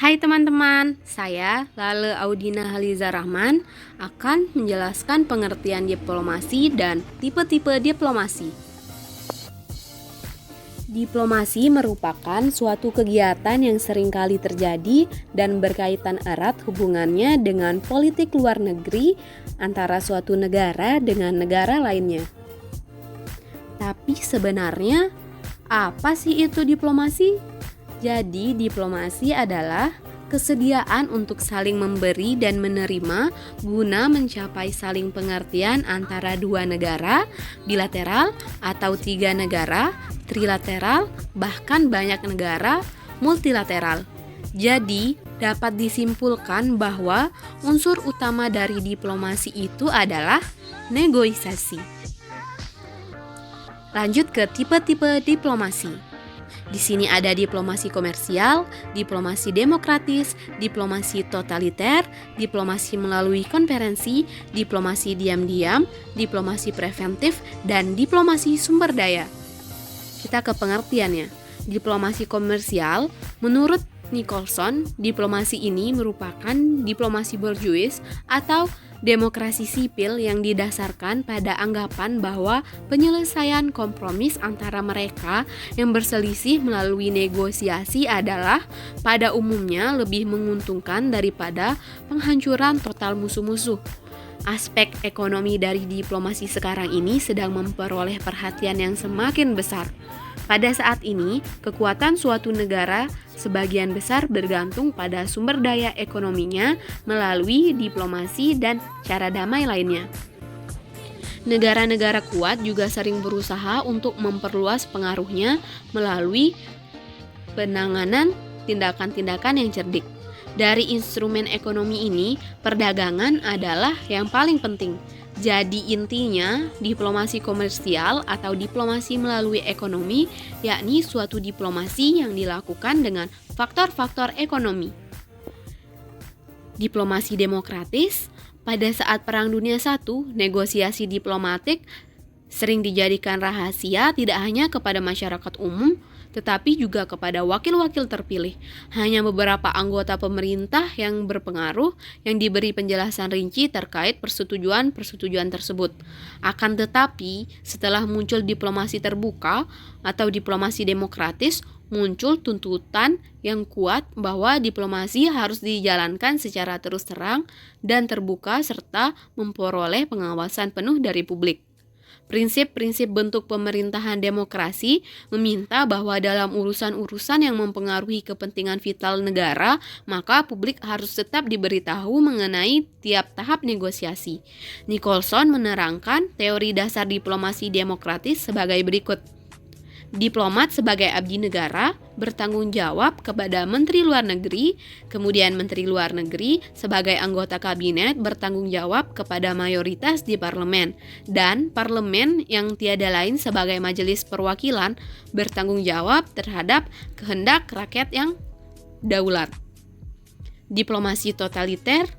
Hai teman-teman, saya Lale Audina Haliza Rahman akan menjelaskan pengertian diplomasi dan tipe-tipe diplomasi. Diplomasi merupakan suatu kegiatan yang seringkali terjadi dan berkaitan erat hubungannya dengan politik luar negeri antara suatu negara dengan negara lainnya. Tapi sebenarnya, apa sih itu diplomasi? Jadi, diplomasi adalah kesediaan untuk saling memberi dan menerima guna mencapai saling pengertian antara dua negara, bilateral atau tiga negara, trilateral, bahkan banyak negara, multilateral. Jadi, dapat disimpulkan bahwa unsur utama dari diplomasi itu adalah negosiasi. Lanjut ke tipe-tipe diplomasi. Di sini ada diplomasi komersial, diplomasi demokratis, diplomasi totaliter, diplomasi melalui konferensi, diplomasi diam-diam, diplomasi preventif, dan diplomasi sumber daya. Kita ke pengertiannya. Diplomasi komersial, menurut Nicholson, diplomasi ini merupakan diplomasi borjuis atau demokrasi sipil yang didasarkan pada anggapan bahwa penyelesaian kompromis antara mereka yang berselisih melalui negosiasi adalah pada umumnya lebih menguntungkan daripada penghancuran total musuh-musuh. Aspek ekonomi dari diplomasi sekarang ini sedang memperoleh perhatian yang semakin besar. Pada saat ini, kekuatan suatu negara sebagian besar bergantung pada sumber daya ekonominya melalui diplomasi dan cara damai lainnya. Negara-negara kuat juga sering berusaha untuk memperluas pengaruhnya melalui penanganan tindakan-tindakan yang cerdik. Dari instrumen ekonomi ini, perdagangan adalah yang paling penting. Jadi intinya, diplomasi komersial atau diplomasi melalui ekonomi, yakni suatu diplomasi yang dilakukan dengan faktor-faktor ekonomi. Diplomasi demokratis, pada saat Perang Dunia I, negosiasi diplomatik sering dijadikan rahasia tidak hanya kepada masyarakat umum, tetapi juga kepada wakil-wakil terpilih. Hanya beberapa anggota pemerintah yang berpengaruh yang diberi penjelasan rinci terkait persetujuan tersebut. Akan tetapi, setelah muncul diplomasi terbuka atau diplomasi demokratis, muncul tuntutan yang kuat bahwa diplomasi harus dijalankan secara terus terang dan terbuka serta memperoleh pengawasan penuh dari publik. Prinsip-prinsip bentuk pemerintahan demokrasi meminta bahwa dalam urusan-urusan yang mempengaruhi kepentingan vital negara, maka publik harus tetap diberitahu mengenai tiap tahap negosiasi. Nicholson menerangkan teori dasar diplomasi demokratis sebagai berikut. Diplomat sebagai abdi negara bertanggung jawab kepada Menteri Luar Negeri, kemudian Menteri Luar Negeri sebagai anggota kabinet bertanggung jawab kepada mayoritas di parlemen, dan parlemen yang tiada lain sebagai majelis perwakilan bertanggung jawab terhadap kehendak rakyat yang daulat. Diplomasi totaliter,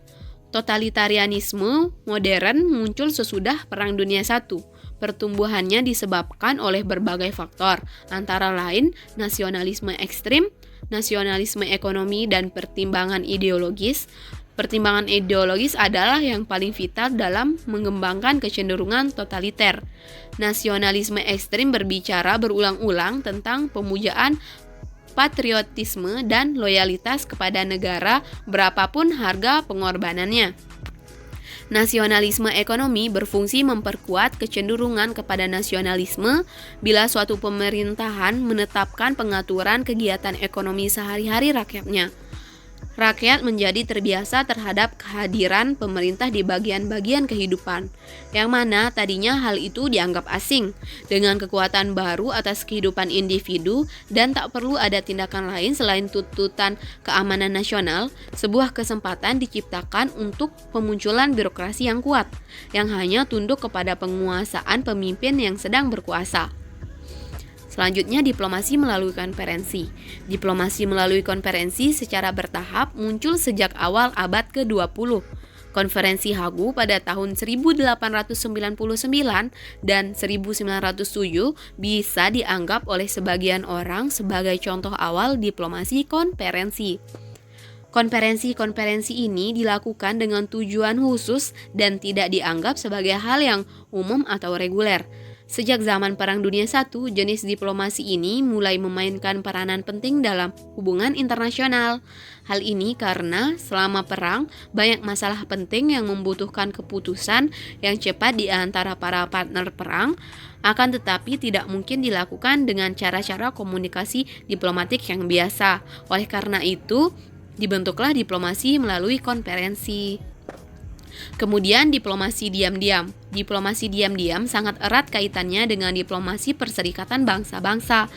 totalitarianisme modern muncul sesudah Perang Dunia I. Pertumbuhannya disebabkan oleh berbagai faktor, antara lain nasionalisme ekstrim, nasionalisme ekonomi, dan pertimbangan ideologis. Pertimbangan ideologis adalah yang paling vital dalam mengembangkan kecenderungan totaliter. Nasionalisme ekstrim berbicara berulang-ulang tentang pemujaan patriotisme dan loyalitas kepada negara berapapun harga pengorbanannya. Nasionalisme ekonomi berfungsi memperkuat kecenderungan kepada nasionalisme bila suatu pemerintahan menetapkan pengaturan kegiatan ekonomi sehari-hari rakyatnya. Rakyat menjadi terbiasa terhadap kehadiran pemerintah di bagian-bagian kehidupan, yang mana tadinya hal itu dianggap asing. Dengan kekuatan baru atas kehidupan individu dan tak perlu ada tindakan lain selain tuntutan keamanan nasional, sebuah kesempatan diciptakan untuk pemunculan birokrasi yang kuat, yang hanya tunduk kepada penguasaan pemimpin yang sedang berkuasa. Selanjutnya, diplomasi melalui konferensi. Diplomasi melalui konferensi secara bertahap muncul sejak awal abad ke-20. Konferensi Hagu pada tahun 1899 dan 1907 bisa dianggap oleh sebagian orang sebagai contoh awal diplomasi konferensi. Konferensi-konferensi ini dilakukan dengan tujuan khusus dan tidak dianggap sebagai hal yang umum atau reguler. Sejak zaman Perang Dunia I, jenis diplomasi ini mulai memainkan peranan penting dalam hubungan internasional. Hal ini karena selama perang, banyak masalah penting yang membutuhkan keputusan yang cepat di antara para partner perang, akan tetapi tidak mungkin dilakukan dengan cara-cara komunikasi diplomatik yang biasa. Oleh karena itu, dibentuklah diplomasi melalui konferensi. Kemudian diplomasi diam-diam. Diplomasi diam-diam sangat erat kaitannya dengan diplomasi perserikatan bangsa-bangsa.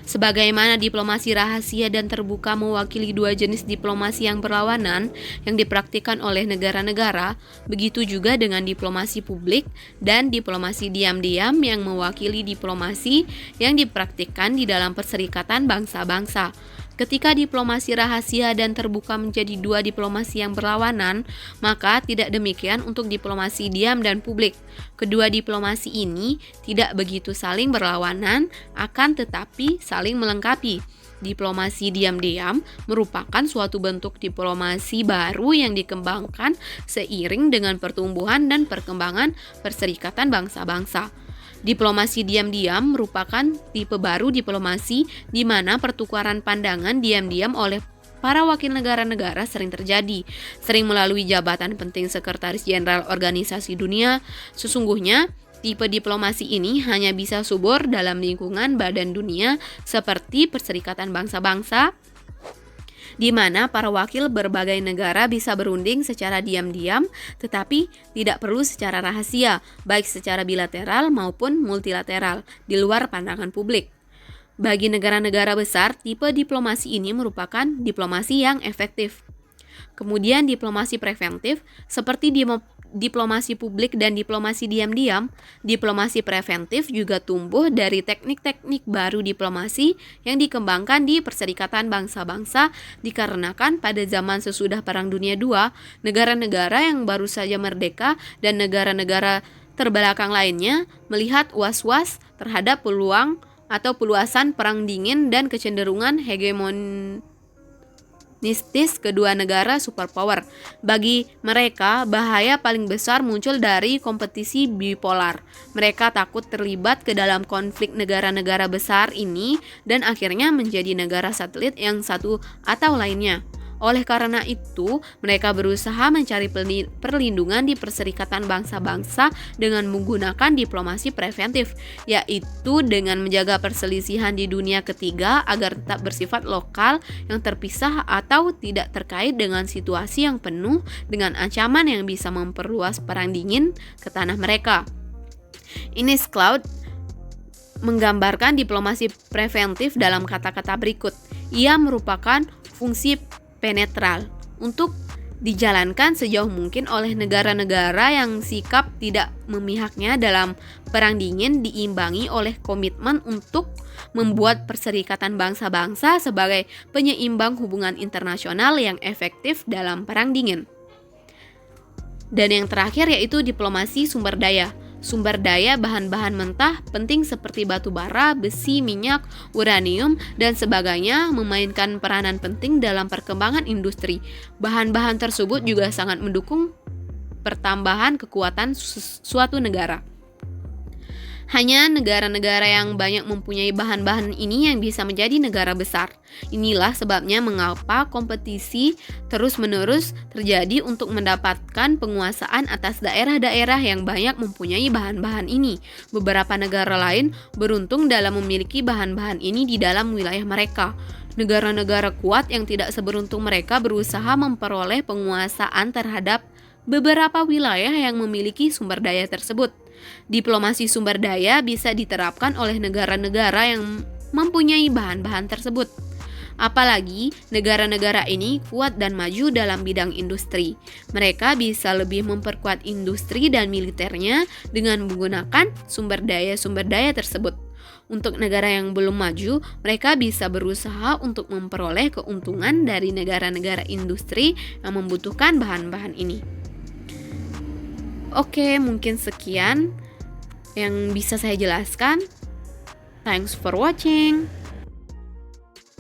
Sebagaimana diplomasi rahasia dan terbuka mewakili dua jenis diplomasi yang berlawanan yang dipraktikkan oleh negara-negara, begitu juga dengan diplomasi publik dan diplomasi diam-diam yang mewakili diplomasi yang dipraktikkan di dalam perserikatan bangsa-bangsa. Ketika diplomasi rahasia dan terbuka menjadi dua diplomasi yang berlawanan, maka tidak demikian untuk diplomasi diam dan publik. Kedua diplomasi ini tidak begitu saling berlawanan, akan tetapi saling melengkapi. Diplomasi diam-diam merupakan suatu bentuk diplomasi baru yang dikembangkan seiring dengan pertumbuhan dan perkembangan perserikatan bangsa-bangsa. Diplomasi diam-diam merupakan tipe baru diplomasi di mana pertukaran pandangan diam-diam oleh para wakil negara-negara sering terjadi, sering melalui jabatan penting Sekretaris Jenderal Organisasi Dunia. Sesungguhnya, tipe diplomasi ini hanya bisa subur dalam lingkungan badan dunia seperti Perserikatan Bangsa-Bangsa, di mana para wakil berbagai negara bisa berunding secara diam-diam, tetapi tidak perlu secara rahasia, baik secara bilateral maupun multilateral, di luar pandangan publik. Bagi negara-negara besar, tipe diplomasi ini merupakan diplomasi yang efektif. Kemudian diplomasi preventif, seperti diplomasi publik dan diplomasi diam-diam. Diplomasi preventif juga tumbuh dari teknik-teknik baru diplomasi yang dikembangkan di Perserikatan Bangsa-Bangsa dikarenakan pada zaman sesudah Perang Dunia II, negara-negara yang baru saja merdeka dan negara-negara terbelakang lainnya melihat was-was terhadap peluang atau peluasan Perang Dingin dan kecenderungan hegemonistis kedua negara superpower. Bagi mereka, bahaya paling besar muncul dari kompetisi bipolar. Mereka takut terlibat ke dalam konflik negara-negara besar ini dan akhirnya menjadi negara satelit yang satu atau lainnya. Oleh karena itu, mereka berusaha mencari perlindungan di Perserikatan Bangsa-Bangsa dengan menggunakan diplomasi preventif, yaitu dengan menjaga perselisihan di dunia ketiga agar tetap bersifat lokal yang terpisah atau tidak terkait dengan situasi yang penuh dengan ancaman yang bisa memperluas perang dingin ke tanah mereka. Ines Cloud menggambarkan diplomasi preventif dalam kata-kata berikut. Ia merupakan fungsi penetral untuk dijalankan sejauh mungkin oleh negara-negara yang sikap tidak memihaknya dalam perang dingin diimbangi oleh komitmen untuk membuat Perserikatan Bangsa-Bangsa sebagai penyeimbang hubungan internasional yang efektif dalam perang dingin. Dan yang terakhir yaitu diplomasi sumber daya. Sumber daya bahan-bahan mentah penting seperti batu bara, besi, minyak, uranium, dan sebagainya memainkan peranan penting dalam perkembangan industri. Bahan-bahan tersebut juga sangat mendukung pertambahan kekuatan suatu negara. Hanya negara-negara yang banyak mempunyai bahan-bahan ini yang bisa menjadi negara besar. Inilah sebabnya mengapa kompetisi terus-menerus terjadi untuk mendapatkan penguasaan atas daerah-daerah yang banyak mempunyai bahan-bahan ini. Beberapa negara lain beruntung dalam memiliki bahan-bahan ini di dalam wilayah mereka. Negara-negara kuat yang tidak seberuntung mereka berusaha memperoleh penguasaan terhadap beberapa wilayah yang memiliki sumber daya tersebut. Diplomasi sumber daya bisa diterapkan oleh negara-negara yang mempunyai bahan-bahan tersebut. Apalagi negara-negara ini kuat dan maju dalam bidang industri. Mereka bisa lebih memperkuat industri dan militernya dengan menggunakan sumber daya tersebut. Untuk negara yang belum maju, mereka bisa berusaha untuk memperoleh keuntungan dari negara-negara industri yang membutuhkan bahan-bahan ini. Oke, mungkin sekian yang bisa saya jelaskan. Thanks for watching.